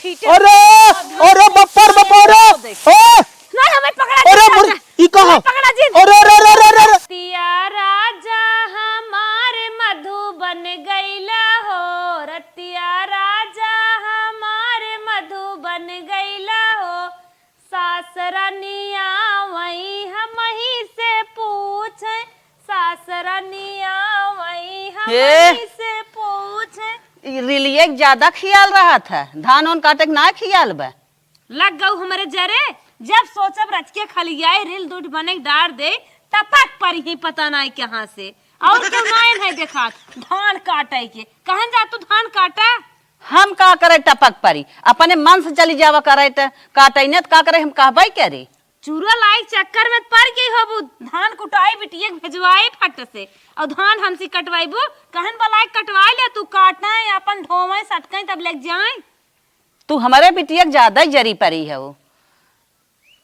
छीटे। अरे अरे बप्पर बप्पर नहीं हमें पकड़ा। अरे ई कहां पकड़ा जी। अरे अरे अरे अरे रतिया राजा हमारे मधुबन गईला हो, रतिया राजा हमारे मधुबन गईला हो, सासरनिया वही हम ही से पूछे, सासरनिया वही हम ही से पूछे। रिलिए ज्यादा खियाल रहा था, धान उन काटे के ना खियाल बा। लग गऊ हमारे जरे, जब सोचब रच के खलियाए रिल दूध बने डार दे टपक पर ही पता नहीं कहाँ से। और क्यों नाइन है देखा धान काटे के कहन जा तू धान काटा। हम का करे टपक परी, अपने मन से चली जावा करे त काटे न का करे हम कहबई करे। चूरा लाई चक्कर में पड़ गई होबू, धान कुटाई बिटिया भेजवाए फट से और धान हमसे कटवाईबू कहन बलाई कटवाई ले तू काटना है अपन ढोवे सटकई तब लग जाए। तू हमारे बिटिया ज्यादा जरी परी है, वो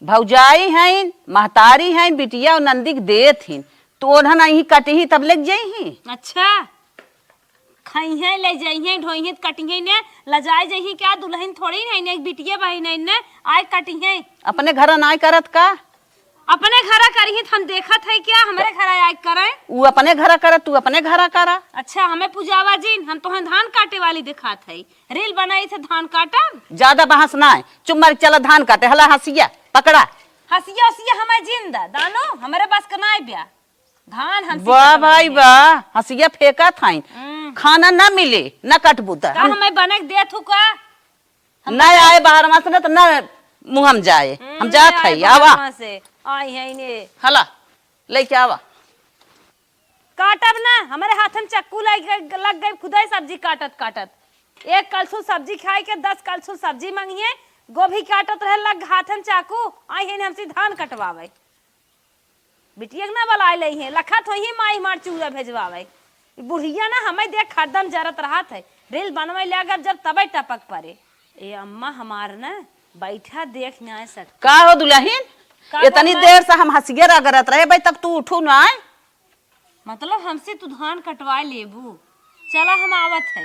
भौजाई हैं महतारी हैं बिटिया और नंदी देत ही तो ओढ़ा नहीं कटी ही तब लग जाई। अच्छा खाई है ले जाई है ढोई है कटी है ने लजाए जाई है क्या दुल्हन थोड़ी है ने एक बिटिया बहन है ने आय कटी है। अपने घर ना करत का, अपने घर करी है हम देखत है क्या हमारे घर आय करे। वो अपने घर करत तू अपने घर करा। अच्छा हमें पूजावा जी हम तो धान काटे वाली दिखात है, रील बनाई थे धान काटा। ज्यादा बहस ना है, चुम्मा चला धान काटे हला हंसिया पकड़ा। हंसिया हंसिया हमें जिंदा दानो हमारे पास कनाई ब्या धान हम। वाह भाई वाह, हंसिया फेंका था खाना ना मिले न कटबूता का हमें बनक दे थू का न आए बाहर में से तो न मुंह हम जाए। हम जात है आवा से आई है ने हला लेके आवा काटब ना हमारे हाथ में चक्कू लग गई खुदा सब्जी काटत काटत। एक कलसू सब्जी खाए के 10 कलसू सब्जी मांगिए गोभी काटत रहे लग हाथ में चाकू आई है हमसे धान कटवावे। बिटिया ना बलाई लई है लखत होई माई मार चूरा भेजवावे। बुढ़िया ना हमें देख खरदम जरत रहा था रील बनवाई ले अगर जब तबे टपक पड़े। ए अम्मा हमार ना बैठा देख ना सकता का हो दुल्हन इतनी देर से हम हंसिया रगरत रहे भाई तक तू उठू ना। मतलब हमसे तू धान कटवा लेबू चला हम आवत है।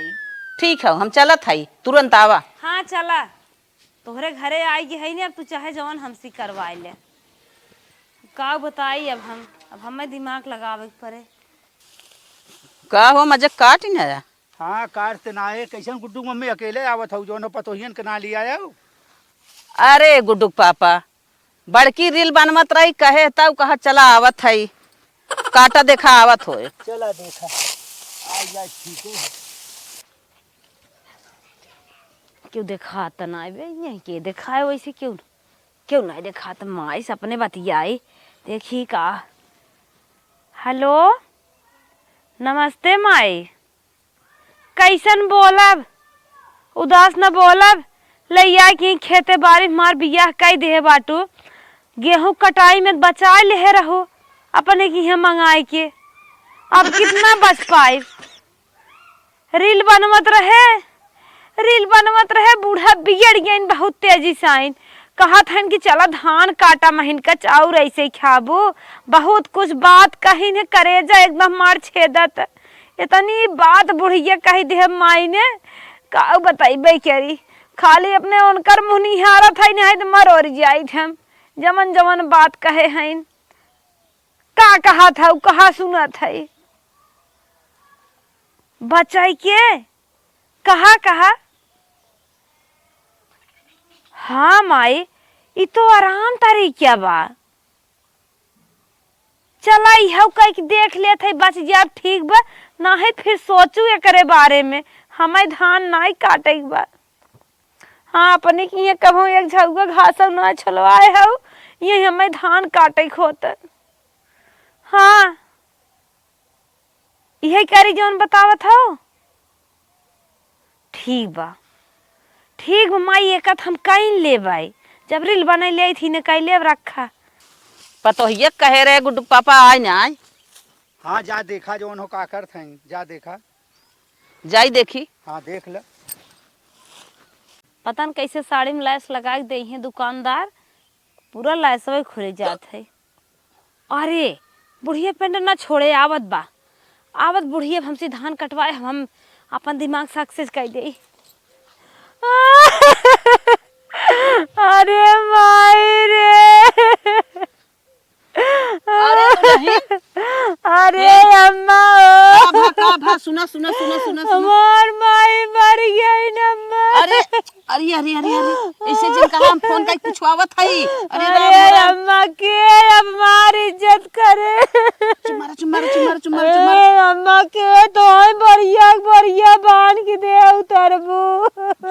ठीक है हम चलत है तुरंत आवा। हाँ चला तोहरे घरे आई है ना अब तू चाहे जवान हमसे करवाए ले का बताई। अब हमें दिमाग लगावे पड़े। का हो मजे काट न आया। हां काट ना है कैसन गुड्डू मम्मी अकेले आवत हो जो न पतोहियन के ना लिया आयो। अरे गुड्डू पापा बड़की रील बनमत रही कहे तब कहा चला आवत है काटा देखा आवत हो। चला देखा आ जा ठीक है। क्यों दिखाता ना यही के दिखाए वैसे क्यों क्यों नहीं दिखाता माई से अपने बतियाई देखी का। हेलो नमस्ते माई कैसन बोलब उदास न बोलब लैया की खेते बाड़ी मार बियाह कई दे बाटू गेहूं कटाई में बचा ले रहो अपने की है मंगाई के अब कितना बच पाए। रील बनमत रहे बूढ़ा बिगड़ गया बहुत तेजी से आइन कहा था कि चला धान काटा महीन का चाउर ऐसे खाबू बहुत कुछ बात कही ने करेजा एकदम मार छेदत इतनी बात बुढ़िया कही दे माई ने का बताइबे करी खाली अपने उनकर मुनिहारा था नहीं तो मर और जाई हम जमन जमन बात कहे हैं का कहा था कहा सुना था बचाई के कहा। हाँ माई ये तो आराम तरीका बा चला यह कह देख ले थे बच जाब ठीक बा ना है फिर सोचू एकरे बारे में हमें धान नहीं काटे बा। हाँ अपने की ये कहो एक झुआ घास ना छलवाए हो ये हमें धान काटे होता। हाँ यही करी जौन बतावत हो ठीक बा माई एक हम कहीं ले भाई जब रील बने ले थी ने कहीं ले रखा पतो ये कहे रहे गुड्डू पापा आए ना आए। हाँ जा देखा जो उन्हों का कर थे जा देखा जाई देखी। हाँ देख ले पता न कैसे साड़ी में लैस लगा के दे हैं दुकानदार पूरा लैस वही खुले जात है। अरे बुढ़िया पेंट ना छोड़े आवत बुढ़िया हमसे धान कटवाए हम अपन दिमाग सक्सेस कर दे। सुना सुना सुना सुना सुना। हमार माई मर गई नम्मा। अरे अरे अरे अरे अरे ऐसे जिन कहा हम फोन का कुछ आवत है। अरे अरे अम्मा के हमारी इज्जत करे। चुमारा चुमारा चुमारा चुमारा चुमारा। अरे अम्मा के तो बढ़िया बढ़िया बांध के दे उतरबू।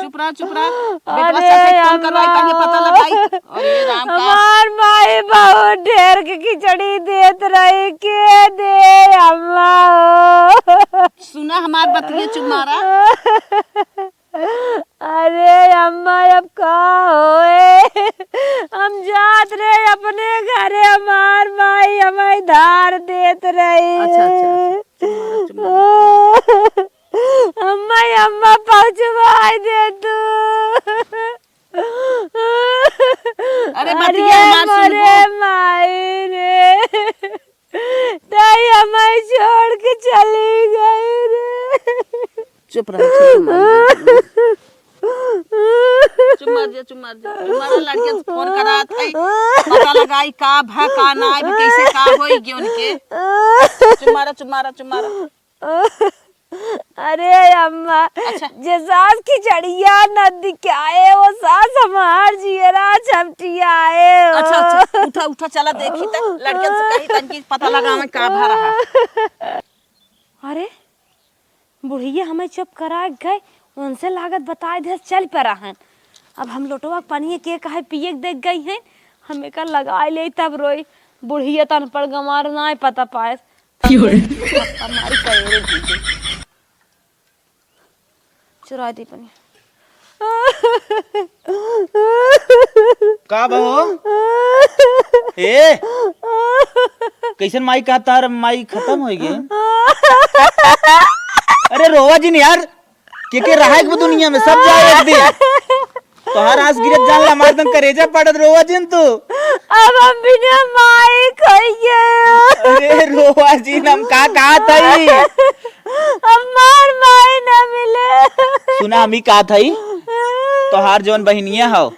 चुप रहा बेटवा से फोन करवाई पहले पता लगाई। अरे राम का हमार माई बहुत ढेर के खिचड़ी देत रही के दे अम्मा। सुना हमार बतिया चुमारा। अरे अम्मा अब का होए, हम जात रहे अपने घरे, हमार माई हमें धार देत रही। अच्छा अम्मा अम्मा पहुँचवाई दे तू। अरे बतिया हमार सुनबो। माई रे ताई हमें छोड़ के चली गई रे। चुप रहा तुम्हारा लड़के फोन करा था पता लगाई का भा का ना भी कैसे का होई गे उनके। चुमारा अरे अम्मा अच्छा। जे सास खिचड़िया नदी के आए वो सास हमार जियरा छपटिया आए। अच्छा उठा चला देखी तक लड़के से कही तनकी पता लगा मैं का भा रहा। अरे बुढ़िया हमें चुप करा गए, उनसे लागत बताए दे चल पे रहन। अब हम लोटवा पानी के कहे पिए देख गई हैं, हमें का लगाए ले तब रोई। बुढ़िया तन पर गमार ना पता पाए हमारी करेरे दीदी चुरा दी पानी। का बहो ए कैसन माई का तार माई खत्म हो गई। अरे रोवा जी यार के रहा है दुनिया में सब जाए एक दिन। तोहर आस गिरत जान ला मारदन करेजा पड़त रोवा जिन तू। अब हम बिना माई खाइए। अरे रोवा जी हम का कहा थई हमार माई ना मिले। सुना हम ही कहा थई तोहार जौन बहनिया हो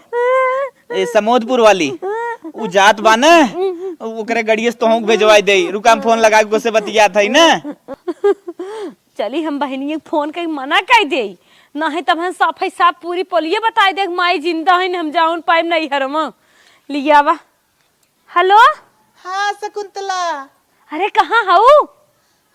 ए समोदपुर वाली उ जात बा न ओकरे गड़िए से तोहू भेजवाई दे। रुका हम फोन लगा के से बतिया थई ना। चली हम बहनिया फोन के मना कर दे ना है तब हम साफे साफ पूरी पोलिए बताए दे माई जिंदा है हम जाऊन पाइम नहीं हरम लिया बा। हेलो हाँ शकुंतला। अरे कहाँ हूँ?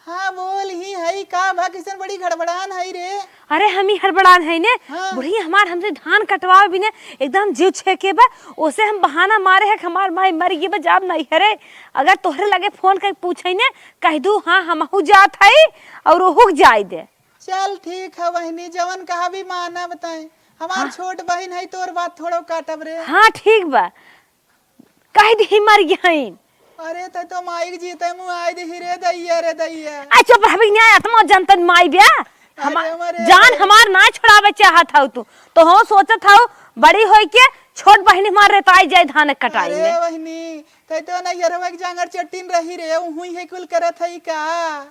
हाँ बोल ही है का भा किसन बड़ी गड़बड़ान है रे। अरे हम ही हड़बड़ान है ने। हाँ। बुढ़ी हमार हमसे धान कटवा भी ने एकदम जीव छेके बा। ओसे हम बहाना मारे है हमार माई मर गई बा जाब नहीं हरे। अगर तोहरे लगे फोन कर पूछे ने कह दू हाँ हम जात है और हुक जाए दे। चल ठीक है बहनी जवन कहा भी माना बताए हमार छोट बहन है तोर बात थोड़ो काटब रे। हाँ ठीक बा कह दी मर गई। अरे तो माई जीते मुँह आई दी रे दैया रे दैया। आ चुप रह न्याय आत्मा जनतन माई ब्या अरे जान हमार ना छोड़ावे चाहत हूँ तू हो सोचत हूँ बड़ी होई के छोट बहन हमार रेताई जाए धान कटाई अरे में। बहनी तो नहीं हरवा के जांगर चट्टीन रही रे हुई है कुल करत है का।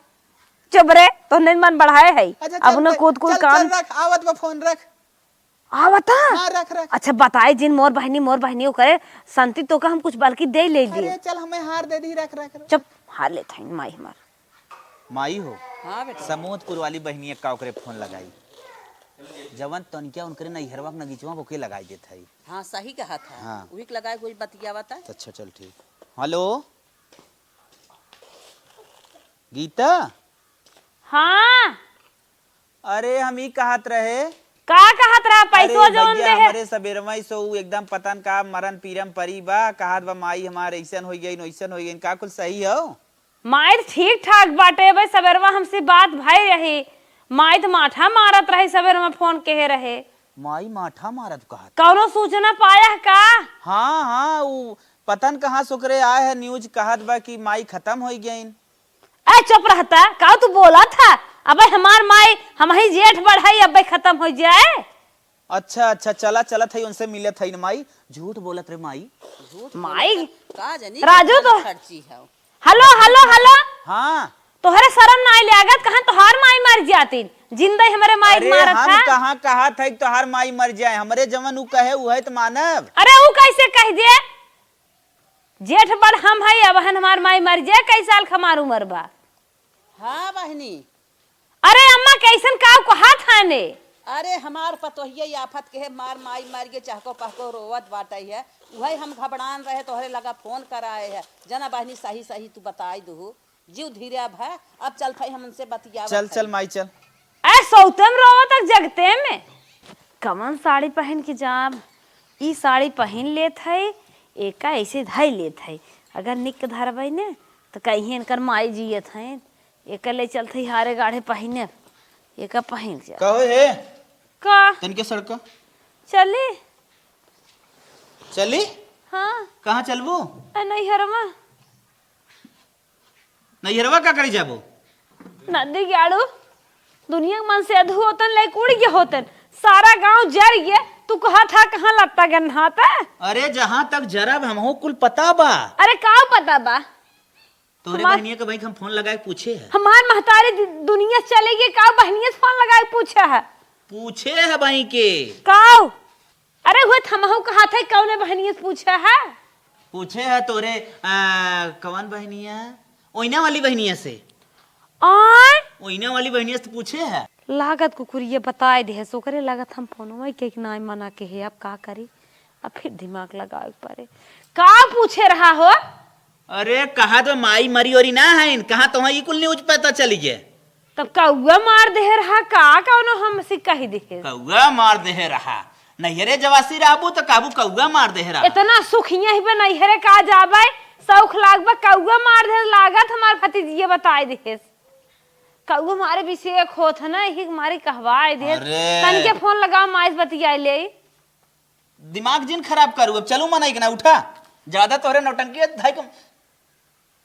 चुप रे तो नहीं मन बढ़ाए है। अच्छा अब न कूद कूद काम चल रख आवत बा फोन रख। आवता। हाँ रख। अच्छा बताए जिन मोर बहनी करे संति तो का हम कुछ बल्कि दे ले लिए। अरे चल हमें हार दे दी रख। चुप हार ले था माई हमार माई हो हां बेटा समोदपुर वाली बहनिया का ओकरे फोन लगाई जवन तनकिया उनकरे नैहरवा के नगीचवा ओके लगाई देत हई। हां सही कहा था। हाँ। वही लगाए कोई बतिया बता। अच्छा चल ठीक। हेलो गीता। हाँ अरे हम ही कहत रहे का कहत रहा पैसो अरे जोन भैया, दे है। हमरे सबेरमई सो एकदम पतन का मरन पीरम परी बा कहत बा माई हमार ऐसन हो गई नैसन हो गई का कुल सही हो। माई ठीक ठाक बाटे भाई सवेरवा हमसे बात भाई रही। माई तो माठा मारत रही सवेर में फोन कहे रहे। माई माठा मारत कहत। कौनो सूचना पाया है का? हाँ वो पतन कहाँ सुकरे आए है न्यूज कहत बा कि माई खत्म हो गई। ए चुप रहता का तू बोला था अब हमार माई हम ही जेठ बढ़ाई अब खत्म हो जाए। अच्छा चला थई उनसे मिले थई माई झूठ बोलत रे माई। माई का जानी राजू तो खर्ची है। हेलो हाँ तोहरे शर्म ना लागत कहां तोहार माई मर जाती जिंदा हमारे माई अरे मारत हम था। कहाँ कहा था तोहार माई मर जाए हमरे जवन उ कहे उ है तो मानव। अरे वो कैसे कह दे जेठ बड़ हम है अब हमार माई मर जाए कई साल खमार उम्र बा। हाँ बहनी अरे अम्मा कैसन का कहा था ने? अरे हमार पतोहिए आफत के है, मार माई मार के चहको पहको रोवत बाटई है। वही हम घबरान रहे तोहरे लगा फोन कराए है। जना बहनी सही सही तू बताई दू। जीव धीरे अब है, अब चल भाई हम उनसे बतिया। चल चल माई चल। ऐ सौतम रोवा तक जगते में कमन साड़ी पहन के जाब, ई साड़ी पहन लेत है, एका ऐसे धई लेत है। अगर निक धरबै ने तो कहीं इनकर माई जियत है, एक ले चलते हारे गाढ़े पहने, एक पहन जा कहो हे का तनके सड़क चले। चली। हाँ कहाँ चलबू? नहीं हरमा नैहरवा का करी जाबो? नदी गाड़ू दुनिया मन से अधू होतन ले उड़ गए होतन, सारा गांव जर गए। तू कहा था कहाँ लत्ता गन्हाता? अरे जहाँ तक जरब हमहू कुल पता बा। अरे का पता बा? तोरे बहनिया के भाई हम फोन लगाए पूछे है। हमार महतारी दुनिया चले गए का बहनिया से फोन लगाए पूछा है? पूछे है भाई के। काऊ अरे हुए थमहू कहा था कौने बहनिया से पूछा है? पूछे है तोरे कौन बहनिया? ओइना वाली बहनिया से। और ओइना वाली बहनिया से पूछे है। लागत कुकुरिये बताए दे सो करे लागत हम फोनवा के ना मना के है। अब का करी, अब फिर दिमाग लगाए पड़े। का पूछे रहा हो? अरे कहा तो माई मरी ओरी ना है, कहा तो ई कुल न्यूज पता चली गए। तब कौआ मार दे रहा का कौनो हमसे कही दे? कौआ मार दे रहा। नैहरे जवासी रहबू तो काबू कौआ मार दे रहा। इतना सुखिया ही पे नैहरे का जाबे, सौख लागबा कौआ मार दे लागत हमार भतीजिए बताए दे। कौआ मारे विषय होत है ना, ही मारी कहवाए दे। तन के फोन लगाओ माइस बतिया ले। दिमाग जिन खराब करू। अब चलू मना के ना उठा, ज्यादा तोरे नौटंकी धाई को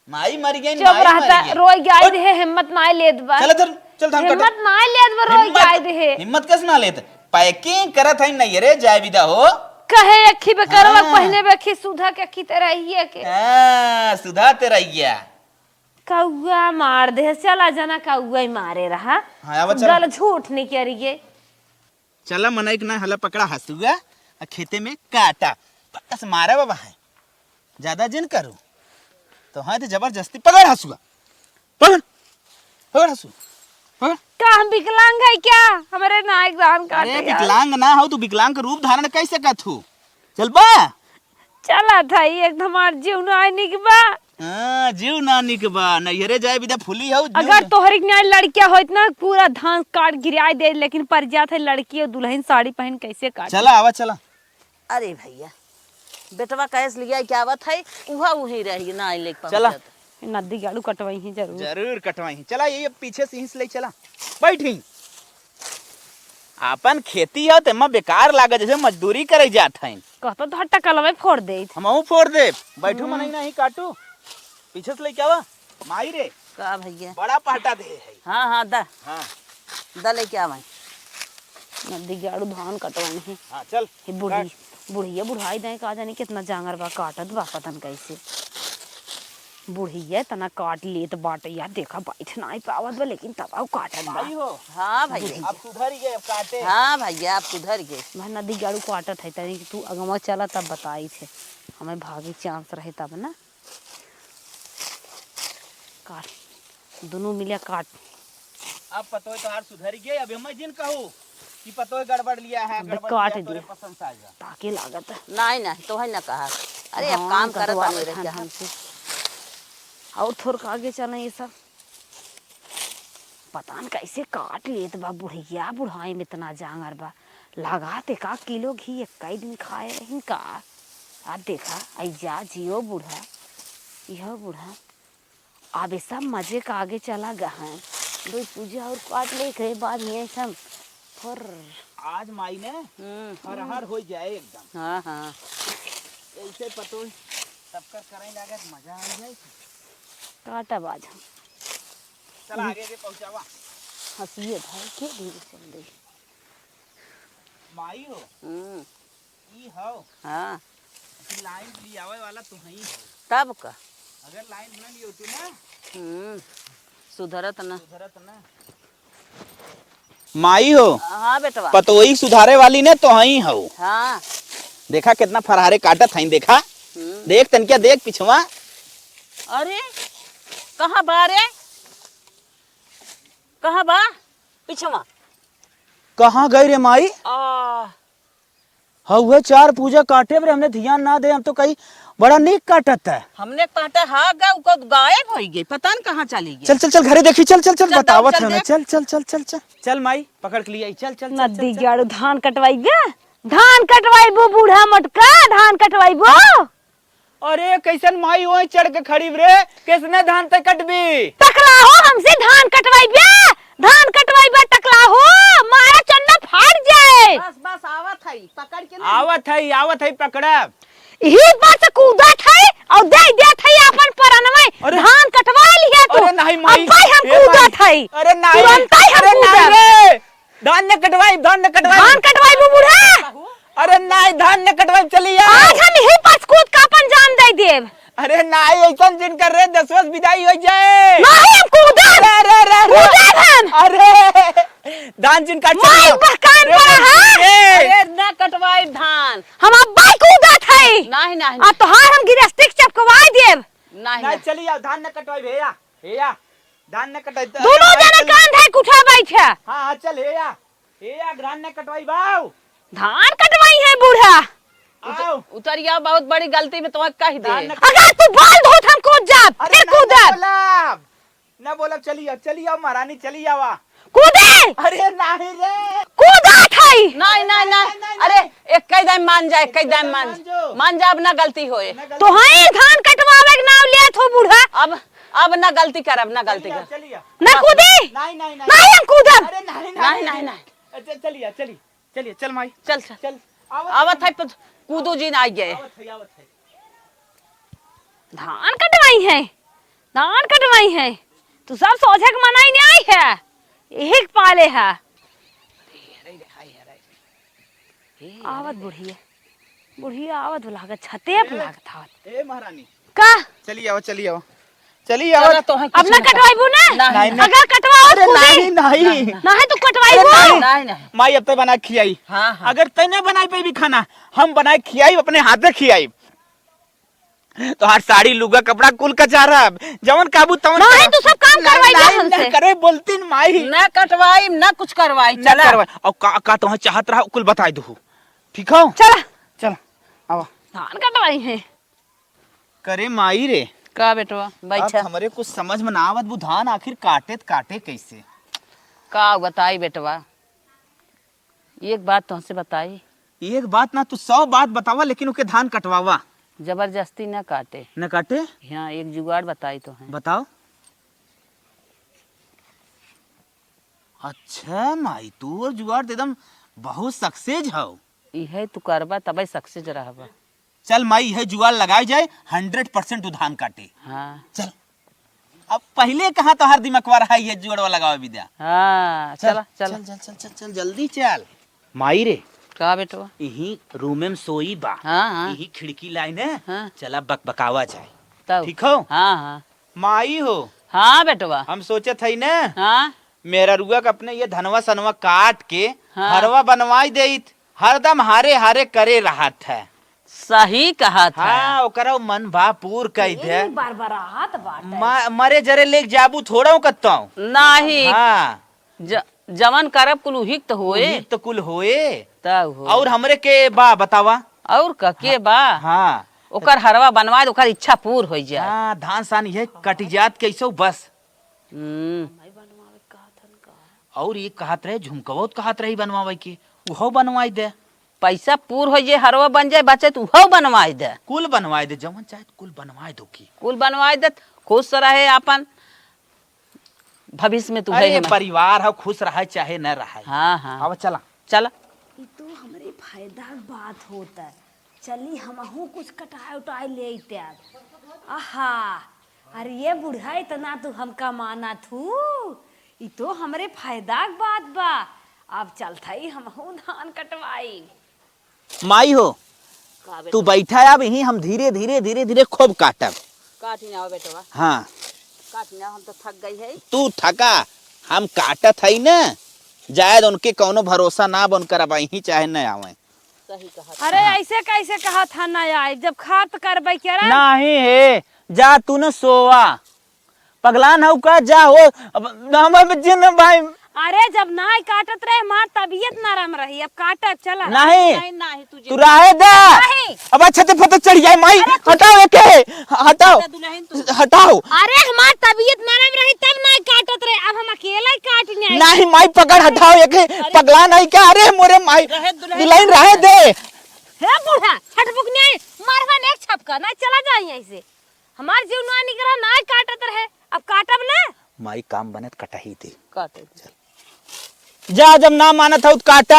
माई मर गई। चुप रहता रोई गाय दे, हिम्मत ना लेत बा। चल इधर चल धान काटे। हिम्मत ना लेत बा, रोई गाय दे। हिम्मत कैसे ना लेत? पैकिंग करत है नैहरे जाय विदा हो। कहे अखी पे करवा पहने पे अखी सुधा के अखी तरह ही है के। हां सुधा तेरा गया। कौआ मार दे, चला जाना कौआ ही मारे रहा। हां अब चल। गल झूठ नहीं करिए। चला मनाई के ना हला पकड़ा हसुआ और खेते में काटा बस मारे बाबा है। ज्यादा जिन करो तो हाँ तो जबरदस्ती पकड़ हसुआ, पकड़ पकड़ हसुआ पकड़। का हम विकलांग है क्या? हमारे नायक दान काटे अरे यार। विकलांग ना हो तू, विकलांग का रूप धारण कैसे करथू? चल बा चला था एक हमार जीव ना निकबा। हां जीव ना निकबा। नैहरे जाए विदा फुली हो। अगर तोहरी न्याय लड़कियां होत ना पूरा धान काट गिराए दे, लेकिन पर जात है लड़की और दुल्हन साड़ी पहन कैसे काट। चला आवा चला। अरे भैया बेटवा कैस लिया क्या बात है, उहा उही रही ना ले चला। नदी गाड़ू कटवाई ही जरूर। जरूर कटवाई। चला ये पीछे से हिंस ले चला बैठी। अपन खेती है तेमा बेकार लागे, जैसे मजदूरी करे जात है। कहतो तो हट्टा कलवे फोड़ दे। हमहू फोड़ दे। बैठू मनाई नहीं काटू। पीछे से ले क्या माई रे का भैया? बड़ा पाटा दे है। हाँ हाँ दा हाँ दा ले क्या भाई? नदी गाड़ू धान कटवाई है। हाँ चल। बूढ़ी बुढ़िया बुढ़ाई दे का जाने कितना जांगर बा, काटत बा पतन कैसे। बुढ़िया तना काट लेत बाटे यार, देखा बैठ ना पावत बा लेकिन तब काटत बा। हो हाँ भैया अब सुधर गए अब काटे। हाँ भैया आप सुधर गए। भाई नदी गाड़ू काटत है तनी तू अगवा चला तब बताई थे, हमें भागी चांस रहे तब ना। काट दोनों मिले काट। अब पतोय तो हार सुधर गए। अब मैं जिन कहूँ कि पतोय गड़बड़ लिया है, गड़बड़ काट लिया, दिया। तोरे पसंद आ जा। ताकि लागत है। नहीं नहीं तो है ना कहा। अरे अब काम करत कटवा नहीं रहे रहे हमसे। और थोड़ा आगे चला ये सब पता न कैसे काट लेत बा। बुढ़िया बुढ़ाई में इतना जांगर बा, लगाते का किलो घी एक दिन खाए रही का। आ देखा ऐजा जियो बूढ़ा, यह बूढ़ा अब सब मजे का आगे चला गहन। दो पूजा और काट ले के बाद ये सब फिर आज माई ने हर हर हो जाए एकदम। हाँ हाँ ऐसे पतोय सबकर करे लागे मजा आ जाए। काटा बाज हम चल आगे के पहुंचावा। हंसिए भाई के धीरे चल दे। माई हो ई हो। हाँ लाइन ली आवे वाला तू ही हो। तब का अगर लाइन न लियो तू ना सुधरत ना। सुधरत ना। माई हो हाँ बेटवा। पतोई सुधारे वाली ने तो ही हो। हाँ देखा कितना फरहारे काटत हई। देखा देख तनकिया देख पिछवा। अरे कहाँ बा रे, कहाँ बा? पिछवा कहाँ गई रे माई? आ हुए 4 पूजा काटे रे, हमने ध्यान ना दे, हम तो कहीं बड़ा नीक काटत है। हमने काटा हाँ गा उको गायब हो गई, पता न कहाँ चली गई। चल चल चल घरे देखी, चल चल चल चल, बतावत चल है देख। चल चल चल चल चल चल माई पकड़ के लिया, चल चल नदी गाड़ू धान कटवाइबे, धान कटवाइबो बूढ़ा मटका, धान कटवाइबो। अरे कैसन माई वहीं चढ़ के खड़ी रे, किसने धान तक कटबी? टकला हो हमसे धान कटवाइबे, धान कटवाइबे टकला हो, मारा चन्ना फाड़ जाए। बस बस आवत है, पकड़ के ना। आवत है पकड़ा। ही बात कूदत है और दे देत है अपन परनवे, अरे! धान कटवा लिया तू। अरे नहीं माई, अब भाई हम ए माई, कूदत है। अरे नहीं, तुरंत ही हम अरे नहीं कूदत। रे, धान न कटवाई, धान न कटवाई। धान कटवाइबो बूढ़ा, अरे नहीं, धान न कटवाई, चली आ। आज हम ही पास कूद का अपन जान दे देब। अरे नहीं, ऐसा जिन कर रहे 10 वर्ष विदाई हो जाए। नहीं हम कूदत, कूदत हम। अरे धान जिन काट माई बहकान पड़ा है, अरे ना कटवाई धान। हम अब भाई कूदत है। नहीं नहीं आ तोहार हम गिरस्ती चपकवाई देब। नहीं नहीं, चली आ, धान न कटवाई भैया, भैया धान न कटवाई। दोनों जने कान है कुठा बैठे। हाँ चल हेया धान न कटवाई बाऊ। धान कटवाई है बूढ़ा। आओ। उतरिया, बहुत बड़ी गलती में तुम्हें कह दे। धान न अगर तू बाल धोत हम कूद जाब, अरे फिर कूदब। न बोलब, चली आओ महारानी, चली आवा। कूदे, अरे नहीं रे, कूदत है। नहीं नहीं नहीं, अरे एक कई दाम मान जाए, कई दाम मान जा, अब ना गलती होए। तो हाई धान कटवावे के नाम ले थो बूढ़ा। अब ना गलती करब, ना गलती कर। चलिए। ना कूदी, नहीं नहीं नहीं, नहीं हम कूदब। अरे नहीं नहीं नहीं नहीं, अच्छा, चलिए चल माई, चल चल चल आवत है, कूदो जी ना आ गए। आवत है। धान कटवाई है, धान कटवाई है। तू सब सोचे के मनाई नहीं आई है, यही पाले है। आवत बुढ़िया, बुढ़िया आवत लागत छते पे लागत था। ए महारानी, का चलिए आओ चला तो है, अब ना कटवाइबू ना, नहीं, नहीं। अगर कटवाओ अरे तो नहीं नहीं, नहीं तो कटवाइबू। नहीं नहीं। माई अब तक बना खियाई। हाँ हाँ, अगर तैने बनाई पे भी खाना, हम बनाए खियाई, अपने हाथ से खियाई। तो हर साड़ी लुगा कपड़ा कुल कचारा जवन काबू तवन नहीं तू सब काम करवाइबे हमसे। करे बोलती न माई, ना कटवाई ना कुछ करवाई। चल चला करवा। और का तो चाहत रहा कुल बताई दू, ठीक हो? चला चल आवा। धान कटवाई है। करे माई रे, का बेटवा अब बैठा, हमारे कुछ समझ में ना आवत, वो धान आखिर काटे कैसे? का बताई बेटवा। एक बात तुमसे बताई, एक बात ना तू 100 बात बतावा, लेकिन उके धान कटवावा जबरदस्ती न काटे। न काटे। यहाँ एक जुगाड़ बताई तो है। बताओ। अच्छा माई, तू और जुगाड़ एकदम बहुत सक्सेस हो। इहे तू करबा तबे सक्सेस रहबा। चल माई है जुगाड़ लगाई जाए, 100% धान काटे। हाँ चल, अब पहले कहाँ तो हर दिमाग रहा ये जुगाड़ लगाओ विद्या। हाँ, चला चला चल चल चल चल चल जल्दी चल। माई रे, का बेटवा। यही रूम में सोई बा, हाँ हाँ यही खिड़की लाइन है। हाँ। चला बकबकावा जाए, तब ठीक हो? हाँ हाँ माई हो, हाँ बेटवा। हम सोचे थे ना हाँ मेरा रुआ का अपने ये धनवा सनवा काट के हाँ। हरवा बनवाई देत, हरदम हारे हारे करे रहा था। सही कहा था। हाँ ओकरा मन भा पूर कह दे, बरबरात बाट मरे जरे लेके जाबू थोड़ा कत्ता। नहीं हाँ जवन करब कुल उहिक तो होए, वही तो कुल होए। तब हो। और हमरे के बा बतावा। और के बा हाँ ओकर हरवा बनवा दे, ओकर इच्छा पूर हो जाए। हाँ, धान सान ये कट जात कैसो बस। हम्म, और ये कहत रहे झुमकवो कहत रही बनवावे के, उहो बनवाई दे। पैसा पूर हो जाए, हरवा बन जाए, बचे तो उहो बनवाई दे। कुल बनवाई दे, जवन चाहे कुल बनवाई दो की। कुल बनवाई दे, खुश रहे अपन भविष्य में। तू अरे है परिवार हो, खुश रहे चाहे न रहे। हाँ हाँ अब चला चला। ई तो हमरे फायदा के बात होता। चली हमहू कुछ कटाई उटाई ले त्याग। आहा, अरे ये बुढ़ा इतना तू हमका माना थू, ई तो हमरे फायदा के बात बा। अब चलता ही हमहू धान कटवाई। माई हो, तू बैठा अब यही, हम धीरे धीरे धीरे धीरे खूब काटब। काटी ना बेटवा, हाँ काटी ना, हम तो थक गई है। तू थका, हम काटत है न, जायद उनके कौनो भरोसा ना बन कर ही चाहे न आवे। सही कहा। अरे ऐसे कैसे कहा था ना यार, जब खात करबै क्या रे? नहीं है, जा तू न सोवा, पगलान हो का जा हो। अब हम जिन भाई अरे जब नाई काटत रहे हमार तबीयत नरम रही, अब काटब चला। नहीं नहीं नहीं तुझे तू रहे दे। नहीं। अब अच्छा से पता चढ़ जाए माई, हटाओ एके, हटाओ दुल्हन तू हटाओ। अरे हमार तबीयत नरम रही तब नाई काटत रहे, अब हम अकेला ही काटने आए। नहीं माई पकड़, हटाओ एके, पगला नहीं क्या? अरे मोरे माई रहे दुल्हन। दुल्हन रहे दे। हे बूढ़ा हटबुक नहीं मारवा ने एक छपका ना चला जाए यहीं से। हमार जीव ना निकला नाई काटत रहे, अब काटब ना। माई काम बनत कटही थी। काटे जा, जब ना माना था तो काटा।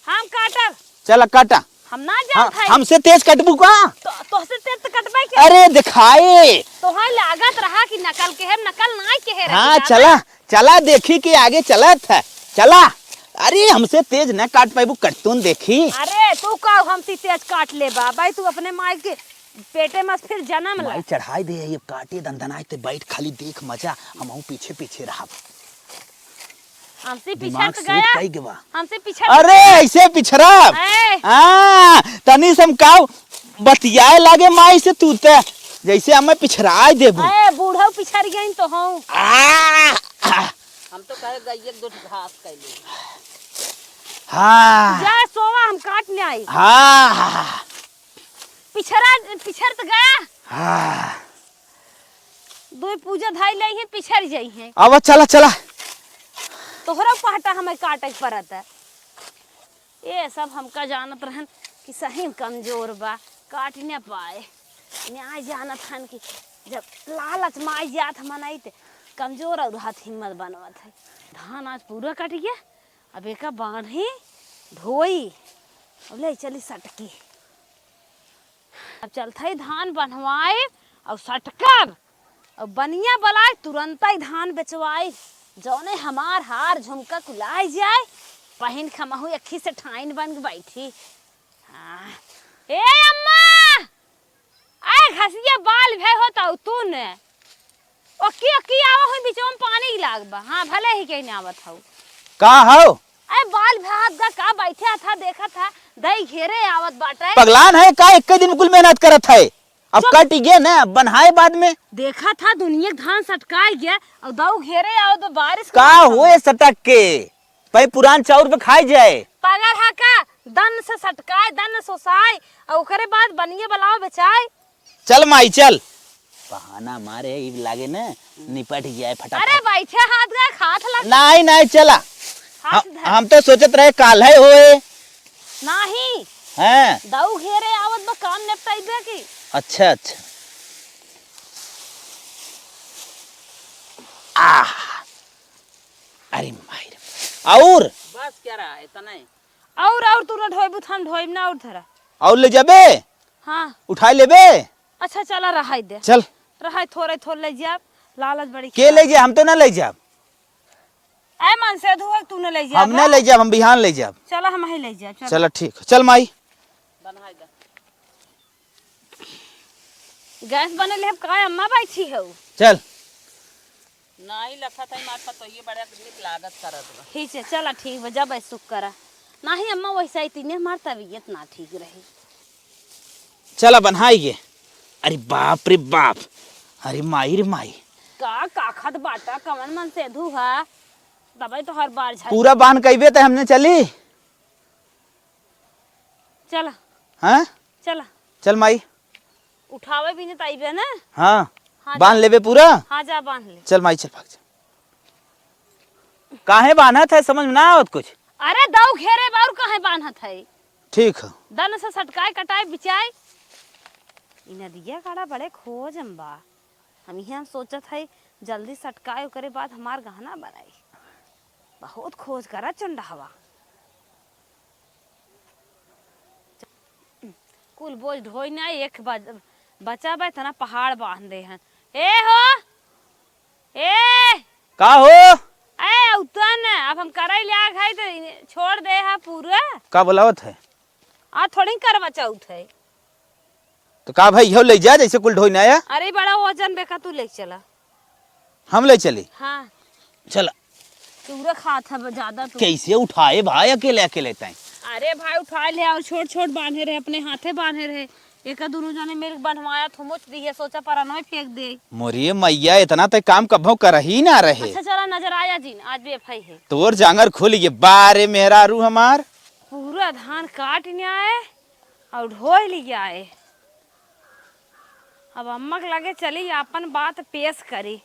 हम काटब, चल काटा। हम ना जात है। हमसे तेज कटबू का? तो से तेज तो कटबे के। अरे दिखाए। तो हां लागत रहा कि नकल के है, नकल नाई के है। हाँ चला चला, देखी कि आगे चलत है, चला। अरे हमसे तेज न काट पाइबू, कटतून देखी। अरे तू का हमसे तेज काट ले बा भाई, तू अपने माई के पेटे में फिर जन्म ले। माई चढ़ाई दे, ये काटे दंदनाए ते बैठ खाली देख मजा, हम पीछे पीछे रहा। हमसे दिमाग पिछड़ सूट गया, कई गवा। हमसे पिछड़। अरे ऐसे पिछड़ब। ए, हाँ तनी समकाव बतियाए लागे माई से, तू ते जैसे हमें पिछड़ाए देबू। ए बूढ़ा पिछड़ गई तो हूँ। हम तो कहे गई एक दो घास कैले हाँ जा सोवा, हम काट ले आई। हाँ पिछड़ तो गया। हाँ दो पूजा धाई ले है, पिछड़ जाई है। अब चला चला। तोहरा पहटा हमें काटे पड़त है। ये सब हमका जानत रहन कि सही कमजोर बा, काट न पाए। न्याय जानत हन कि जब लालच माई जात मनाई ते कमजोर और हाथ हिम्मत बनवत है। धान आज पूरा कट गया, अब एक बांधी धोई और ले चली सटकी। अब चलता ही धान बनवाए और सटकब और बनिया बलाए, तुरंत ही धान बेचवाए। जौने हमार हार झुमका कुलाई जाए, पहन खमहू अखी से ठाइन बन के बैठी। हाँ। ए अम्मा, आए घसिया बाल भे होता तू ने ओकी ओकी आवा हुई बीचों में पानी लागबा। हाँ भले ही कहीं आवत हूँ। का हो? अरे बाल भात दा का बैठा था, देखा था दही घेरे आवत बाटे। पगलान है का? एक दिन कुल मेहनत करत है, अब कट गए ना, बनाए बाद में। देखा था दुनिया धान सटकाई गया और दाऊ घेरे आओ तो बारिश का हुए सटक के पे पुरान चाउर पे खाई जाए। पागल है का? दन से सटकाए, दन सोसाए और ओकरे बाद बनिए बलाओ बेचाए। चल माई चल, बहाना मारे ई लागे ना निपट जाए फटाफट। अरे बैठे हाथ गए हाथ लग नहीं नहीं चला, हाथ धर। हम तो सोचत रहे काल है होए नहीं हैं। दाऊ घेरे आवत बा काम निपटाइबे की। अच्छा अच्छा। आह अरे माई और बस क्या रहा है इतना ही। और तू ना ढोइबू, हम ढोइब ना और धरा। और ले जाबे, हाँ उठाई लेबे। अच्छा चला रहाई दे, चल रहाई थोड़े थोड़े ले जाब, लालच बड़ी के ले जा, हम तो ना ले जाब। ए मन से धुआ तू न ले जा। हम ना ले जाब, हम बिहान ले जाब। चला हम ही ले जा। चलो ठीक है, चल माई। बनाई दे गैस बने ले का अम्मा बैठी है। चल नहीं लखा था मार पर तो ये बड़ा नीक लागत करत बा। ठीक है चला ठीक बा, जब सुख करा। नहीं अम्मा वैसा ही तीन हमार तबीयत ना ठीक रही। चला बनाइए। अरे बाप रे बाप, अरे माई रे माई, का काखत बाटा कवन मन से धुआ दबाई तो हर बार झल। पूरा बांध कईबे तो हमने चली। चला हाँ चला चल माई। उठावे भी नहीं ताइबे ना। हाँ हाँ, बांध लेबे पूरा। हाँ जा बांध ले। चल माई चल भाग जा। काहे बांधत है समझ में ना आवत कुछ। अरे दाऊ घेरे बार कहे बांधत है। ठीक है। दन से सटकाए कटाए बिचाए। इ नदिया काड़ा बड़े खोज बा। हम यहाँ सोचत है जल्दी सटकाए ओकरे बाद हमार गहना बनाई। बहुत खोज करा चंडावा। कुल बोझ ढोई ना एक बचा बा तना पहाड़ बांध दे हैं। ए हो ए का हो? ए उतन अब हम कराई लिया खाई तो छोड़ दे हा पूरा। का बोलावत है? आ थोड़ी कर बचाउत है। तो का भाई हो ले जा, जैसे कुल ढोई ना आया। अरे बड़ा वजन बेका तू ले चला। हम ले चली। हाँ चला। पूरा खात है ज्यादा तू। कैसे उठाए भाई, अकेले अकेले तय। अरे भाई उठा ले और छोट छोट बांधे रहे, अपने हाथे बांधे रहे। एक दोनों जाने मेरे बनवाया तो मुझ दी है, सोचा पर अनोय फेंक दे। मोरी मैया इतना तो काम कभो कर ही ना रहे। अच्छा चला नजर आया जी, आज भी एफआई है। तोर जांगर खुल गए बारे मेहरारू हमार। पूरा धान काट ले आए और ढो ले आए। अब अम्मा के लगे चली अपन बात पेश करी।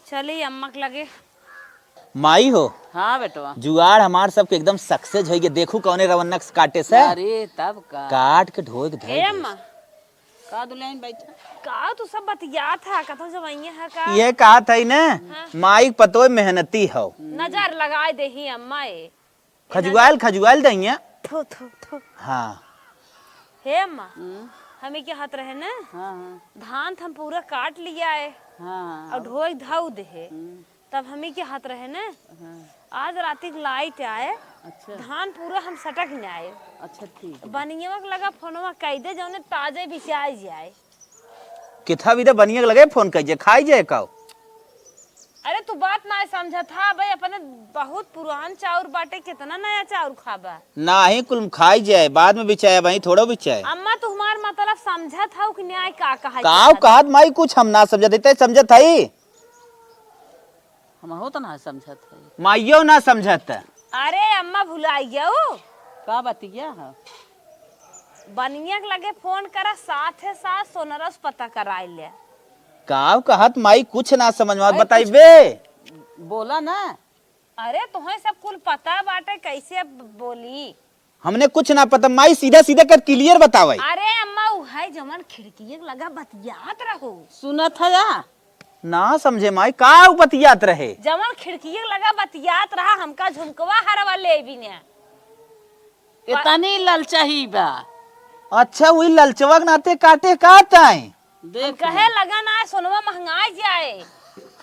चली अम्मा के लगे। माई हो हाँ बेटवा। जुआड़ हमार सबके एकदम सक्सेस हो गए। देखू कौने रवन्नक काटे से अरे तब का काट के ढोक ए धोए। अम्मा का दुल्हन बैठा का तू सब बतिया था कतो जवाइया है का ये कहा था ना माई पतो मेहनती हो। नजर लगाए देही अम्मा ए खजुआल दइया। थू थू थू। हाँ हे अम्मा हमें क्या हाथ रहे ना हाँ हाँ धान हम पूरा काट लिया है हाँ और ढोई धाउ दे। तब हमें क्या हाथ रहे ना आज रात लाइट आए, अच्छा धान पूरा हम सटक न आए। अच्छा ठीक बनिया के लगा फोनवा कह दे जौने ताजे बिछाई जाए। किथा भी तो बनिया के लगे फोन कहिए खाई जाए काओ। अरे तू बात ना समझा था भाई, अपने बहुत पुरान चाउर बाटे, कितना नया चाउर खाबा। ना ही कुल खाई जाए बाद में बिचाया भाई थोड़ा बिचाए। अम्मा तू हमार मतलब समझा था कि न्याय का कहा काव कहत माई कुछ हम ना समझ देते समझत हई। हम हो तो ना समझत है माइयो ना समझत। अरे अम्मा भुलाई गया का बतिया है बनिया के लगे फोन करा साथे साथ सोनरस पता कराई ले। काव कहत माई कुछ ना समझ में अरे बताइबे। बोला ना। अरे तुम्हें सब कुल पता बाटे, कैसे अब बोली। हमने कुछ ना पता माई सीधा सीधा कर क्लियर बतावे। अरे अम्मा उ है जमन खिड़की लगा बतियात रहो। सुनत है या ना समझे माई काव बतियात रहे। जमन खिड़की लगा बतियात रहा हमका झुमकवा हरवा ले भी ने। इतनी ललचाही बा। अच्छा वही ललचवा के नाते काटे काटाए। देख कहे लगा ना सोनवा महंगाई जाए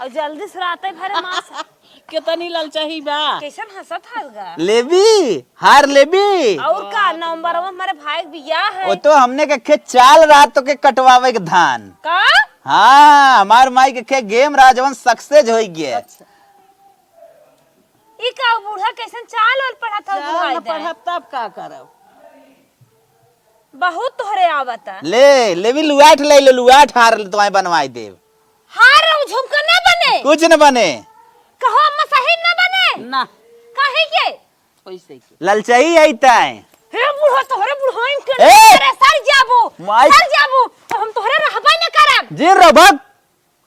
और जल्दी से राते भरे मास कितनी ललचाही बा। कैसन हंसत हलगा। लेबी हार लेबी। और का नवंबर में हमारे भाई बियाह है। वो तो हमने के खेत चाल रात तो के कटवावे के धान। का हाँ हमार माई के खेत गेम राजवन सक्सेस हो गया। अच्छा ई का बूढ़ा कैसन चाल और पढ़ा था बुढ़ाई दे। पढ़ब तब का करब। बहुत तोहरे आवता। ले लेवी लुआठ ले ले लुआठ हार तुम्हारे बनवाई देव। हार झुमका ना बने। कुछ न बने। कहो अम्मा सही ना बने। ना काहे के पैसे के ललचाई आईता है। हे बूढ़ा तोहरे बुढ़ाइन के ए! अरे सर जाबू माई- सर जाबू तो हम तोहरे रहबा न करब। जी रभक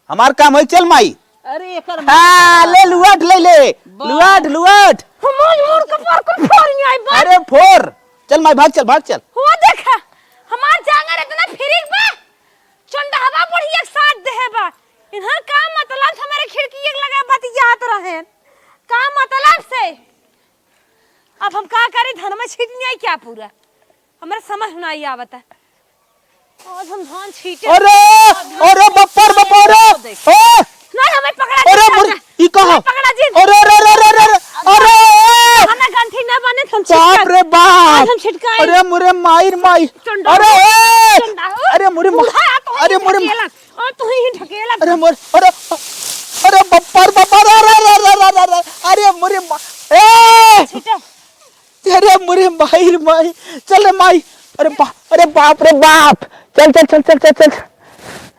हमार काम है चल माई। अरे एकर हाँ ले लुआठ ले ले लुआठ लुआठ। हम मोर के पर को फोड़ आई बा। अरे फोर चल माई भाग चल। हुआ देखा हमार जांगर इतना फिरिक बा चंडहवा पड़ी एक साथ देहे बा। इन्हर का मतलब हमारे खिड़की एक लगा बतियात रहे का मतलब से। अब हम का करें धन में छीटनी आई क्या पूरा हमारे समझ में नहीं आवता। आज हम धान छीटे। अरे बप्पर ओ नहीं हमें पकड़ा अरे मुरी ई कहा पकड़ा जी। अरे हमें गंठी न बने हम बाप रे बाप। आज हम छिटकाए। अरे मुरे माई चंडा। अरे चंडा हो। अरे मुरे अरे मुरे और तू ही ढकेला। अरे मुरे अरे बप्पर अरे मुरे ए छिटा अरे मुरे माई चल माई। अरे बाप रे बाप चल